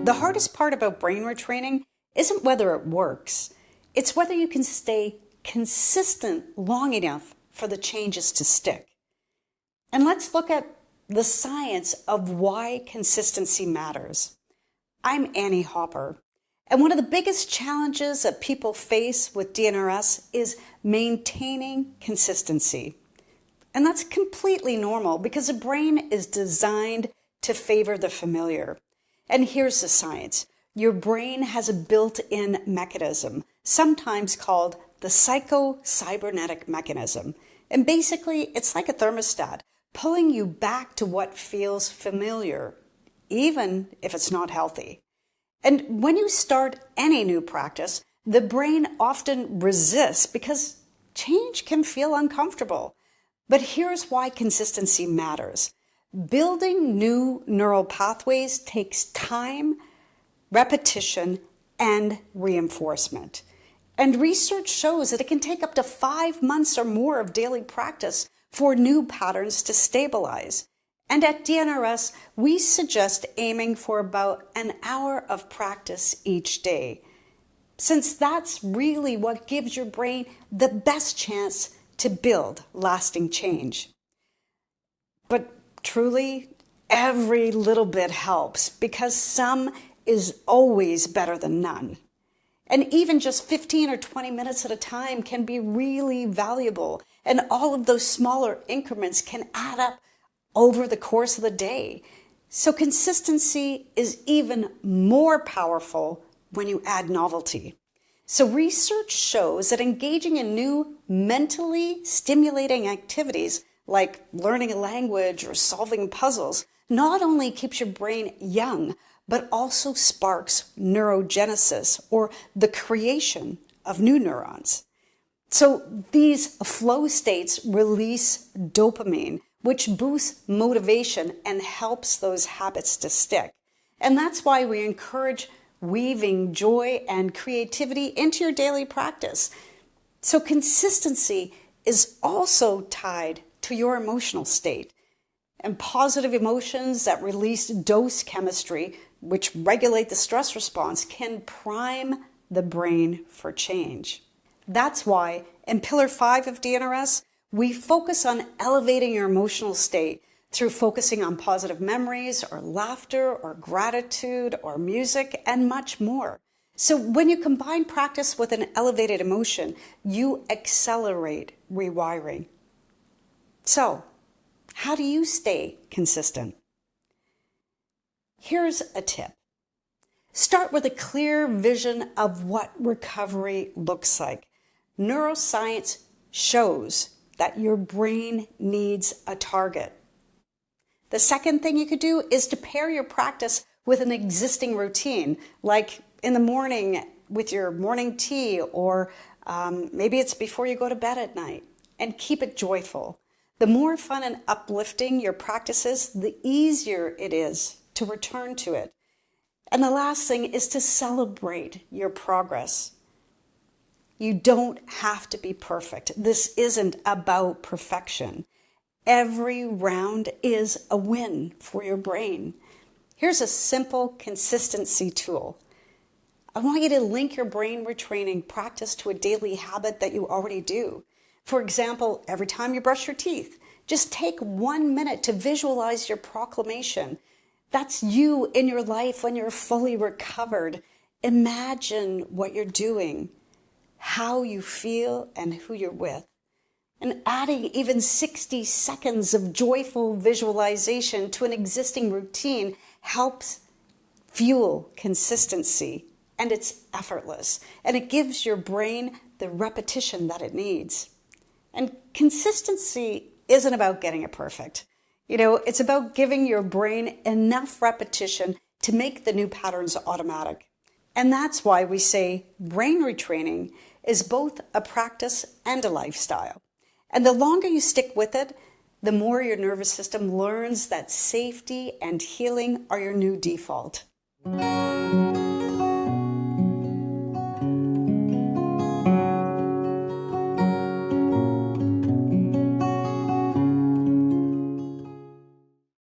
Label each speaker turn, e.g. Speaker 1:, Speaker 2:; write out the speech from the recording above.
Speaker 1: The hardest part about brain retraining isn't whether it works. It's whether you can stay consistent long enough for the changes to stick. And let's look at the science of why consistency matters. I'm Annie Hopper, and one of the biggest challenges that people face with DNRS is maintaining consistency. And that's completely normal because the brain is designed to favor the familiar. And here's the science. Your brain has a built-in mechanism, sometimes called the psycho-cybernetic mechanism. And basically, it's like a thermostat, pulling you back to what feels familiar, even if it's not healthy. And when you start any new practice, the brain often resists because change can feel uncomfortable. But here's why consistency matters. Building new neural pathways takes time, repetition, and reinforcement. And research shows that it can take up to 5 months or more of daily practice for new patterns to stabilize. And at DNRS, we suggest aiming for about an hour of practice each day, since that's really what gives your brain the best chance to build lasting change. But truly, every little bit helps because some is always better than none. And even just 15 or 20 minutes at a time can be really valuable. And all of those smaller increments can add up over the course of the day. So consistency is even more powerful when you add novelty. So research shows that engaging in new mentally stimulating activities like learning a language or solving puzzles not only keeps your brain young, but also sparks neurogenesis, or the creation of new neurons. So these flow states release dopamine, which boosts motivation and helps those habits to stick. And that's why we encourage weaving joy and creativity into your daily practice. So consistency is also tied to your emotional state. And positive emotions that release dose chemistry, which regulate the stress response, can prime the brain for change. That's why in Pillar 5 of DNRS, we focus on elevating your emotional state through focusing on positive memories or laughter or gratitude or music and much more. So when you combine practice with an elevated emotion, you accelerate rewiring. So, how do you stay consistent? Here's a tip. Start with a clear vision of what recovery looks like. Neuroscience shows that your brain needs a target. The second thing you could do is to pair your practice with an existing routine, like in the morning with your morning tea, or maybe it's before you go to bed at night, and keep it joyful. The more fun and uplifting your practice is, the easier it is to return to it. And the last thing is to celebrate your progress. You don't have to be perfect. This isn't about perfection. Every round is a win for your brain. Here's a simple consistency tool. I want you to link your brain retraining practice to a daily habit that you already do. For example, every time you brush your teeth, just take 1 minute to visualize your proclamation. That's you in your life when you're fully recovered. Imagine what you're doing, how you feel, and who you're with. And adding even 60 seconds of joyful visualization to an existing routine helps fuel consistency, and it's effortless, and it gives your brain the repetition that it needs. And consistency isn't about getting it perfect. It's about giving your brain enough repetition to make the new patterns automatic. And that's why we say brain retraining is both a practice and a lifestyle. And the longer you stick with it, the more your nervous system learns that safety and healing are your new default.